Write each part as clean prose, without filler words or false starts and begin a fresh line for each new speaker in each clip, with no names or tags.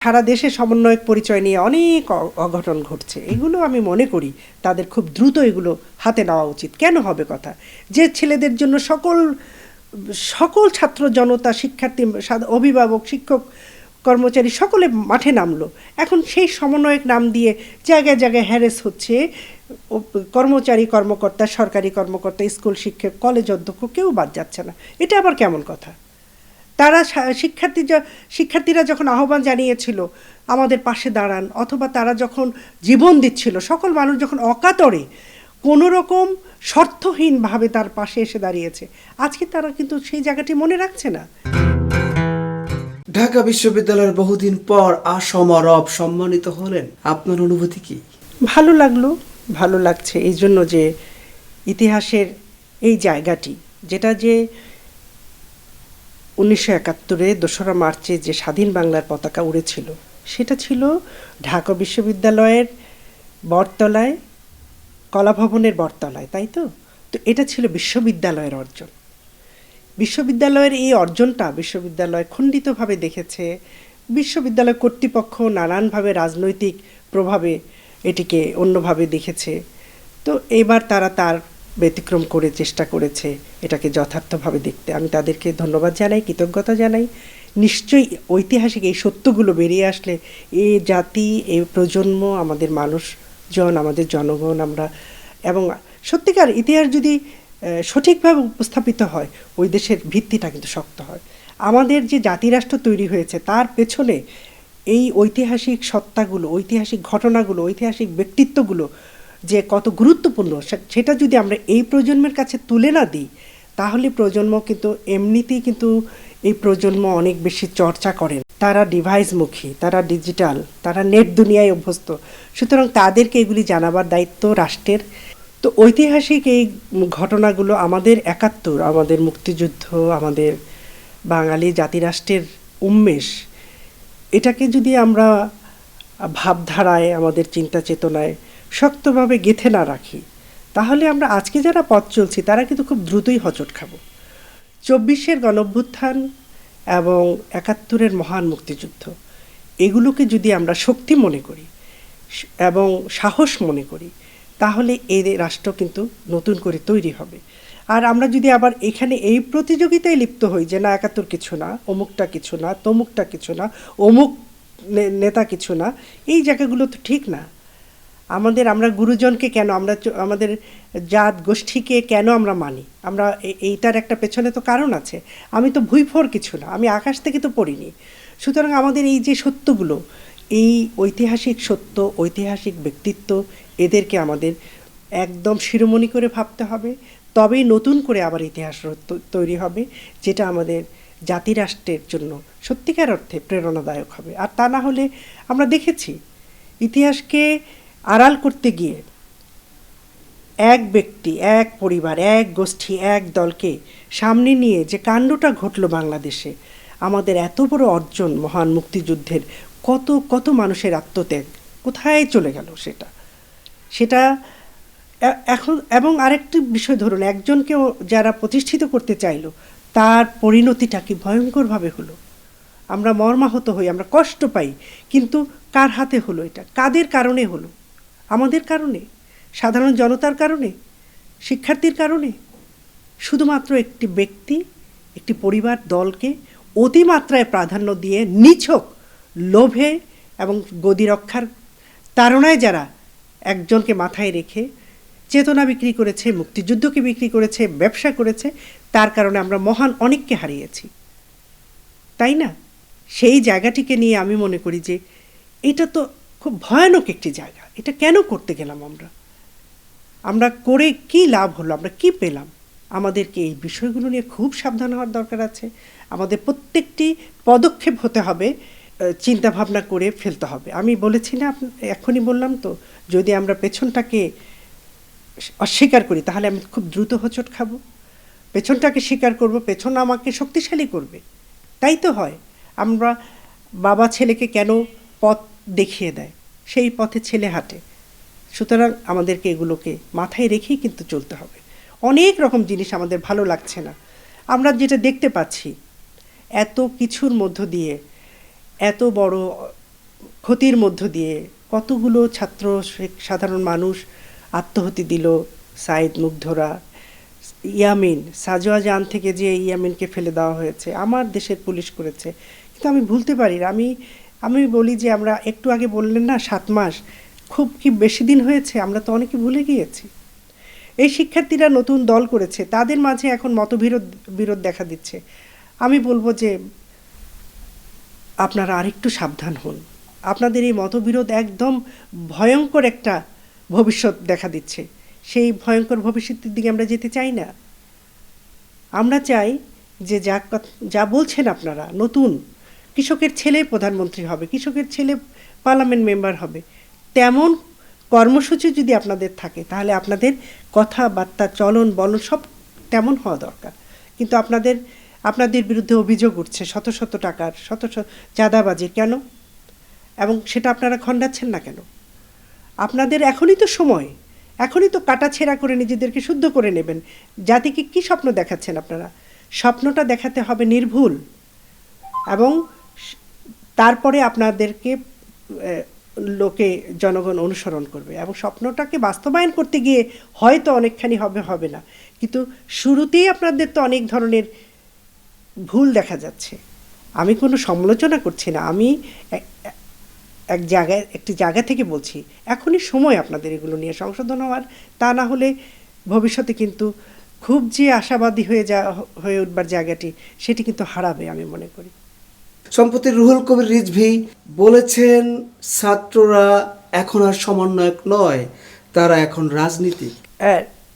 সারা দেশে সমন্বয়ক পরিচয় নিয়ে অনেক অঘটন ঘটছে। এগুলো আমি মনে করি তাদের খুব দ্রুত এগুলো হাতে নেওয়া উচিত। কেন হবে কথা, যে ছেলেদের জন্য সকল সকল ছাত্র জনতা, শিক্ষার্থী, অভিভাবক, শিক্ষক, কর্মচারী সকলে মাঠে নামলো, এখন সেই সমন্বয়ক নাম দিয়ে জায়গায় জায়গায় হ্যারেস হচ্ছে। কর্মচারী, কর্মকর্তা, সরকারি কর্মকর্তা, স্কুল শিক্ষক, কলেজ অধ্যক্ষ কেউ বাদ যাচ্ছে না। এটা আবার কেমন কথা? তারা শিক্ষার্থীরা যখন আহ্বান জানিয়েছিল আমাদের পাশে দাঁড়ান, অথবা তারা যখন জীবন দিচ্ছিল, সকল মানুষ যখন অকাতরে কোনো রকম শর্তহীনভাবে তার পাশে এসে দাঁড়িয়েছে, আজকে তারা কিন্তু সেই জায়গাটি মনে রাখছে না।
ঢাকা বিশ্ববিদ্যালয়ের বহুদিন পর আসমরব সম্মানিত হলেন, আপনার অনুভূতি কি?
ভালো লাগলো, ভালো লাগছে এই জন্য যে ইতিহাসের এই জায়গাটি, যেটা যে 1971-এ 2রা মার্চে যে স্বাধীন বাংলার পতাকা উড়েছিল, সেটা ছিল ঢাকা বিশ্ববিদ্যালয়ের বটতলায়, কলাভবনের বটতলায়, তাই তো? তো এটা ছিল বিশ্ববিদ্যালয়ের অর্জন। বিশ্ববিদ্যালয়ের এই অর্জনটা বিশ্ববিদ্যালয় খণ্ডিতভাবে দেখেছে। বিশ্ববিদ্যালয় কর্তৃপক্ষ নানানভাবে রাজনৈতিক প্রভাবে এটিকে অন্যভাবে দেখেছে। তো এবার তারা তার ব্যতিক্রম করে চেষ্টা করেছে এটাকে যথার্থভাবে দেখতে। আমি তাদেরকে ধন্যবাদ জানাই, কৃতজ্ঞতা জানাই। নিশ্চয়ই ঐতিহাসিক এই সত্যগুলো বেরিয়ে আসলে এই জাতি, এই প্রজন্ম, আমাদের মানুষজন, আমাদের জনগণ, আমরা, এবং সত্যিকার ইতিহাস যদি সঠিকভাবে উপস্থাপিত হয়, ওই দেশের ভিত্তিটা কিন্তু শক্ত হয়। আমাদের যে জাতিরাষ্ট্র তৈরি হয়েছে তার পেছনে এই ঐতিহাসিক সত্তাগুলো, ঐতিহাসিক ঘটনাগুলো, ঐতিহাসিক ব্যক্তিত্বগুলো যে কত গুরুত্বপূর্ণ, সেটা যদি আমরা এই প্রজন্মের কাছে তুলে না দিই, তাহলে প্রজন্ম কিন্তু এমনিতেই কিন্তু এই প্রজন্ম অনেক বেশি চর্চা করেন। তারা ডিভাইসমুখী, তারা ডিজিটাল, তারা নেট দুনিয়ায় অভ্যস্ত। সুতরাং তাদেরকে এগুলি জানাবার দায়িত্ব রাষ্ট্রের। তো ঐতিহাসিক এই ঘটনাগুলো আমাদের 71, আমাদের মুক্তিযুদ্ধ, আমাদের বাঙালি জাতিরাষ্ট্রের উন্মেষ, এটাকে যদি আমরা ভাবধারায়, আমাদের চিন্তা চেতনায় শক্তভাবে গেঁথে না রাখি, তাহলে আমরা আজকে যারা পথ চলছি তারা কিন্তু খুব দ্রুতই হোঁচট খাবো। 24-এর গণঅভ্যুত্থান এবং 71-এর মহান মুক্তিযুদ্ধ, এগুলোকে যদি আমরা শক্তি মনে করি এবং সাহস মনে করি, তাহলে এই রাষ্ট্র কিন্তু নতুন করে তৈরি হবে। আর আমরা যদি আবার এখানে এই প্রতিযোগিতায় লিপ্ত হই যে না 71 কিছু না, অমুকটা কিছু না, তমুকটা কিছু না, অমুক নেতা কিছু না, এই জায়গাগুলো তো ঠিক না। আমরা গুরুজনকে কেন, আমাদের জাত গোষ্ঠীকে কেন আমরা মানি? আমরা এইটার একটা পেছনে তো কারণ আছে। আমি তো ভুইফোর কিছু না, আমি আকাশ থেকে তো পড়িনি। সুতরাং আমাদের এই যে সত্যগুলো, এই ঐতিহাসিক সত্য, ঐতিহাসিক ব্যক্তিত্ব, এদেরকে আমাদের একদম শিরোমণি করে ভাবতে হবে। তবেই নতুন করে আবার ইতিহাস তৈরি হবে, যেটা আমাদের জাতিরাষ্ট্রের জন্য সত্যিকার অর্থে প্রেরণাদায়ক হবে। আর তা না হলে আমরা দেখেছি ইতিহাসকে আড়াল করতে গিয়ে এক ব্যক্তি, এক পরিবার, এক গোষ্ঠী, এক দলকে সামনে নিয়ে যে কাণ্ডটা ঘটল বাংলাদেশে, আমাদের এত বড় অর্জন মহান মুক্তিযুদ্ধের, কত কত মানুষের আত্মত্যাগ কোথায় চলে গেল সেটা এখন। এবং আরেকটি বিষয় ধরুন, একজনকেও যারা প্রতিষ্ঠিত করতে চাইল, তার পরিণতিটা কি ভয়ঙ্করভাবে হলো। আমরা মর্মাহত হই, আমরা কষ্ট পাই, কিন্তু কার হাতে হলো এটা? কাদের কারণে হলো? আমাদের কারণে? সাধারণ জনতার কারণে? শিক্ষার্থীর কারণে? শুধুমাত্র একটি ব্যক্তি, একটি পরিবার, দলকে অতিমাত্রায় প্রাধান্য দিয়ে নিছক লোভে এবং গদি রক্ষার তাড়নায় যারা একজনকে মাথায় রেখে চেতনা বিক্রি করেছে, মুক্তিযুদ্ধকে বিক্রি করেছে, ব্যবসা করেছে, তার কারণে আমরা মহান অনেককে হারিয়েছি, তাই না? সেই জায়গাটিকে নিয়ে আমি মনে করি যে এটা তো খুব ভয়ানক একটি জায়গা। এটা কেন করতে গেলাম? আমরা করে কি লাভ হলো? আমরা কি পেলাম? আমাদেরকে এই বিষয়গুলো নিয়ে খুব সাবধান হওয়ার দরকার আছে। আমাদের প্রত্যেকটি পদক্ষেপ হতে হবে, চিন্তা ভাবনা করে ফেলতে হবে। আমি বলেছি না, এখনই বললাম তো, যদি আমরা পেছনটাকে অস্বীকার করি তাহলে আমি খুব দ্রুত হোঁচট খাবো। পেছনটাকে স্বীকার করব, পেছন আমাকে শক্তিশালী করবে। তাই তো হয়। আমরা বাবা ছেলেকে কেন পথ দেখিয়ে দেয়, সেই পথে ছেলে হাঁটে। সুতরাং আমাদেরকে এগুলোকে মাথায় রেখেই কিন্তু চলতে হবে। অনেক রকম জিনিস আমাদের ভালো লাগছে না। আমরা যেটা দেখতে পাচ্ছি, এত কিছুর মধ্য দিয়ে এত বড় ক্ষতির মধ্য দিয়ে কতগুলো ছাত্র সাধারণ মানুষ আত্মহতি দিল। সাইদ, মুগ্ধরা, ইয়ামিন, সাজোয়া জান থেকে যে ইয়ামিনকে ফেলে দেওয়া হয়েছে আমার দেশের পুলিশ করেছে। কিন্তু আমি ভুলতে পারি না। আমি বলি যে আমরা একটু আগে বললেন না 7 মাস, খুব কি বেশি দিন হয়েছে? আমরা তো অনেকে ভুলে গিয়েছি। এই শিক্ষার্থীরা নতুন দল করেছে, তাদের মাঝে এখন বিরোধ দেখা দিচ্ছে। আমি বলবো যে আপনারা আরেকটু সাবধান হন। আপনাদের এই মতবিরোধ একদম ভয়ঙ্কর একটা ভবিষ্যৎ দেখা দিচ্ছে। সেই ভয়ঙ্কর ভবিষ্যতের দিকে আমরা যেতে চাই না। আমরা চাই যে যা বলছেন আপনারা, নতুন কৃষকের ছেলে প্রধানমন্ত্রী হবে, কৃষকের ছেলে পার্লামেন্ট মেম্বার হবে, তেমন কর্মসূচি যদি আপনাদের থাকে তাহলে আপনাদের কথাবার্তা, চলন বলন সব তেমন হওয়া দরকার। কিন্তু আপনাদের বিরুদ্ধে অভিযোগ উঠছে শত শত টাকার, শত শত চাঁদাবাজির। কেন? এবং সেটা আপনারা খণ্ডাচ্ছেন না কেন? আপনাদের এখনই তো সময়, এখনই তো কাটাছেঁড়া করে নিজেদেরকে শুদ্ধ করে নেবেন। জাতিকে কি স্বপ্ন দেখাচ্ছেন আপনারা? স্বপ্নটা দেখাতে হবে নির্ভুল, এবং তারপরে আপনাদেরকে জনগণ অনুসরণ করবে। এবং স্বপ্নটাকে বাস্তবায়ন করতে গিয়ে হয়তো অনেকখানি হবে না, কিন্তু শুরুতেই আপনাদের তো অনেক ধরনের ভুল দেখা যাচ্ছে। আমি কোনো সমালোচনা করছি না, আমি একটি জায়গা থেকে বলছি এখনই সময় আপনাদের এগুলো নিয়ে সংশোধন হওয়ার। তা না হলে ভবিষ্যতে কিন্তু খুব যে আশাবাদী হয়ে উঠবার জায়গাটি, সেটি কিন্তু হারাবে আমি মনে করি।
সম্প্রতি রুহুল কবির রিজভী বলেছেন ছাত্ররা এখন আর সমন্বয়ক নয়, তারা এখন রাজনীতিক।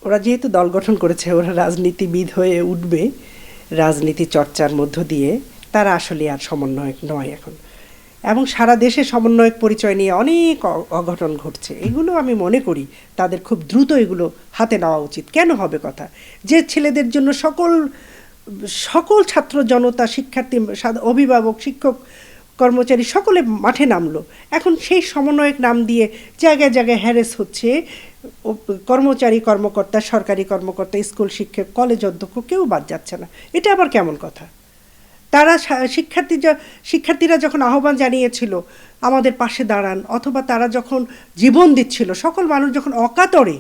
ওরা যেহেতু দল গঠন করেছে, ওরা রাজনীতিবিদ হয়ে উঠবে রাজনীতি চর্চার মধ্য দিয়ে। তারা আসলে আর সমন্বয়ক নয় এখন। এবং সারা দেশে সমন্বয়ক পরিচয় নিয়ে অনেক অঘটন ঘটছে। এগুলো আমি মনে করি তাদের খুব দ্রুত এগুলো হাতে নেওয়া উচিত। কেন হবে কথা? যে ছেলেদের জন্য সকল ছাত্র জনতা, শিক্ষার্থী, অভিভাবক, শিক্ষক, কর্মচারী সকলে মাঠে নামলো, এখন সেই সমন্বয়ক নাম দিয়ে জায়গায় জায়গায় হ্যারেস হচ্ছে। কর্মচারী, কর্মকর্তা, সরকারি কর্মকর্তা, স্কুল শিক্ষক, কলেজ অধ্যক্ষ কেউ বাদ যাচ্ছে না। এটা আবার কেমন কথা? তারা শিক্ষার্থীরা যখন আহ্বান জানিয়েছিল আমাদের পাশে দাঁড়ান, অথবা তারা যখন জীবন দিচ্ছিল, সকল মানুষ যখন অকাতরে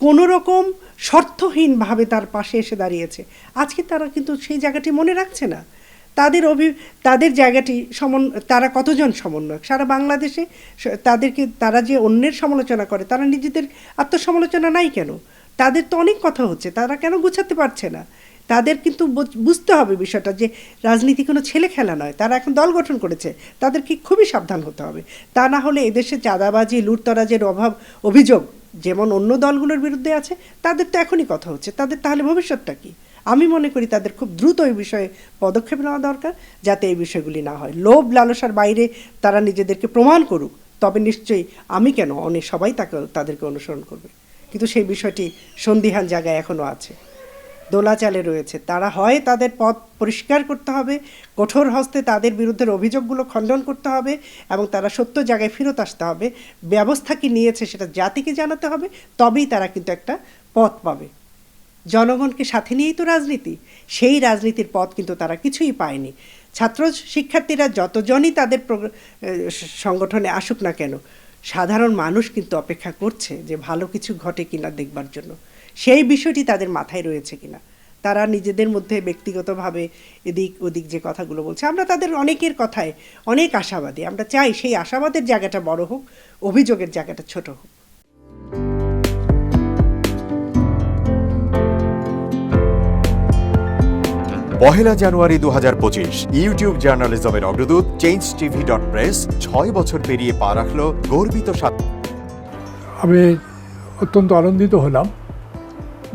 কোনো রকম শর্তহীনভাবে তার পাশে এসে দাঁড়িয়েছে, আজকে তারা কিন্তু সেই জায়গাটি মনে রাখছে না। তাদের জায়গাটি তারা কতজন সমন্বয়ক সারা বাংলাদেশে? তারা যে অন্যের সমালোচনা করে, তারা নিজেদের আত্মসমালোচনা নাই কেন? তাদের তো অনেক কথা হচ্ছে, তারা কেন গুছাতে পারছে না? তাদের কিন্তু বুঝতে হবে বিষয়টা যে রাজনীতি কোনো ছেলে খেলা নয়। তারা এখন দল গঠন করেছে, তাদেরকে খুবই সাবধান হতে হবে। তা না হলে এদেশে চাঁদাবাজি, লুটতরাজের অভিযোগ যেমন অন্য দলগুলোর বিরুদ্ধে আছে, তাদের তো এখনই কথা হচ্ছে। তাদের তাহলে ভবিষ্যৎটা কি? আমি মনে করি তাদের খুব দ্রুত এই বিষয়ে পদক্ষেপ নেওয়া দরকার, যাতে এই বিষয়গুলি না হয়। লোভ লালসার বাইরে তারা নিজেদেরকে প্রমাণ করুক, তবে নিশ্চয়ই আমি কেন, অনেক সবাই তাদেরকে অনুসরণ করবে। কিন্তু সেই বিষয়টি সন্দিহান জায়গায় এখনও আছে, দোলাচালে রয়েছে। তারা হয় তাদের পথ পরিষ্কার করতে হবে, কঠোর হস্তে তাদের বিরুদ্ধে অভিযোগগুলো খণ্ডন করতে হবে, এবং তারা সত্য জায়গায় ফেরত আসতে হবে। ব্যবস্থা কি নিয়েছে সেটা জাতিকে জানাতে হবে, তবেই তারা কিন্তু একটা পথ পাবে। জনগণকে সাথে নিয়েই তো রাজনীতি, সেই রাজনীতির পথ কিন্তু তারা কিছুই পায়নি। ছাত্র শিক্ষার্থীরা যতজনই তাদের সংগঠনে আসুক না কেন, সাধারণ মানুষ কিন্তু অপেক্ষা করছে যে ভালো কিছু ঘটে কিনা দেখবার জন্য। সেই বিষয়টি তাদের মাথায় রয়েছে কিনা। তারা নিজেদের মধ্যে ব্যক্তিগতভাবে এদিক ওদিক যে কথাগুলো বলছে, আমরা তাদের অনেকের কথায় অনেক আশাবাদী। আমরা চাই সেই আশাবাদের জায়গাটা বড় হোক, অভিযোগের জায়গাটা ছোট হোক।
পহেলা জানুয়ারি 2025 ইউটিউব জার্নালিজমের অগ্রদূত changetv.press 6 বছর পেরিয়ে পা রাখল গর্বিত
আমি অত্যন্ত আনন্দিত হলাম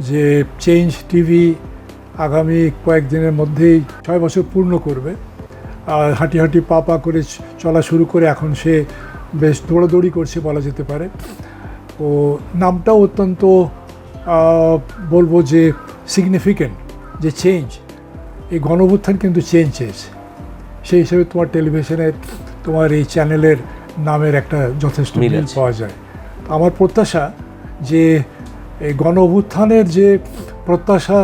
যে চেঞ্জ টিভি আগামী কয়েকদিনের মধ্যেই 6 বছর পূর্ণ করবে। হাঁটি হাঁটি পা পা করে চলা শুরু করে এখন সে বেশ দৌড়াদৌড়ি করছে বলা যেতে পারে। ও নামটাও অত্যন্ত বলবো যে সিগনিফিক্যান্ট, যে চেঞ্জ, এই গণঅভ্যুত্থান কিন্তু চেঞ্জ চেয়েছে। সেই হিসেবে তোমার টেলিভিশনের, তোমার এই চ্যানেলের নামের একটা যথেষ্ট মিল পাওয়া যায়। আমার প্রত্যাশা যে এই গণঅভ্যুত্থানের যে প্রত্যাশা,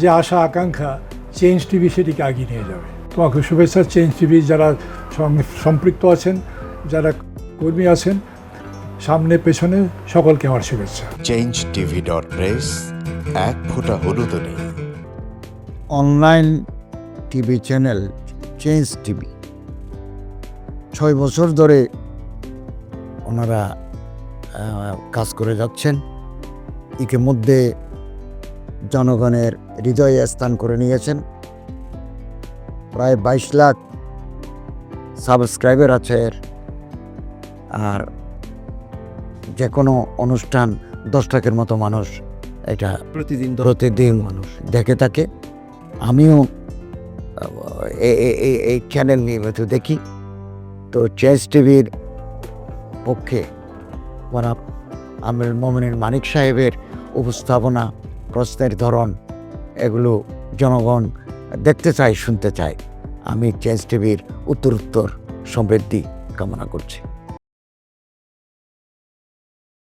যে আশা আকাঙ্ক্ষা, চেঞ্জ টিভি সেটিকে এগিয়ে নিয়ে যাবে। তোমাকে শুভেচ্ছা চেঞ্জ টিভি যারা সম্পৃক্ত আছেন যারা কর্মী আছেন সামনে পেছনে সকলকে আমার শুভেচ্ছা।
চেঞ্জ টিভি ডট প্রেস, এক ফোঁটা হলুদও নেই।
Online TV channel change TV 6 বছর ধরে ওনারা কাজ করে যাচ্ছেন। ইতিমধ্যে জনগণের হৃদয়ে স্থান করে নিয়েছেন। প্রায় 22 লাখ সাবস্ক্রাইবার আছে এর। আর যে কোনো অনুষ্ঠান 10 লাখের মতো মানুষ এটা প্রতিদিন মানুষ দেখে থাকে। আমিও এই চ্যানেল নিয়মিত দেখি। তো চেঞ্জ টিভির পক্ষে আমির মোমিনুল মানিক সাহেবের উপস্থাপনা, প্রশ্নের ধরন, এগুলো জনগণ দেখতে চায়, শুনতে চায়। আমি চেঞ্জ টিভির উত্তরোত্তর সমৃদ্ধি কামনা করছি।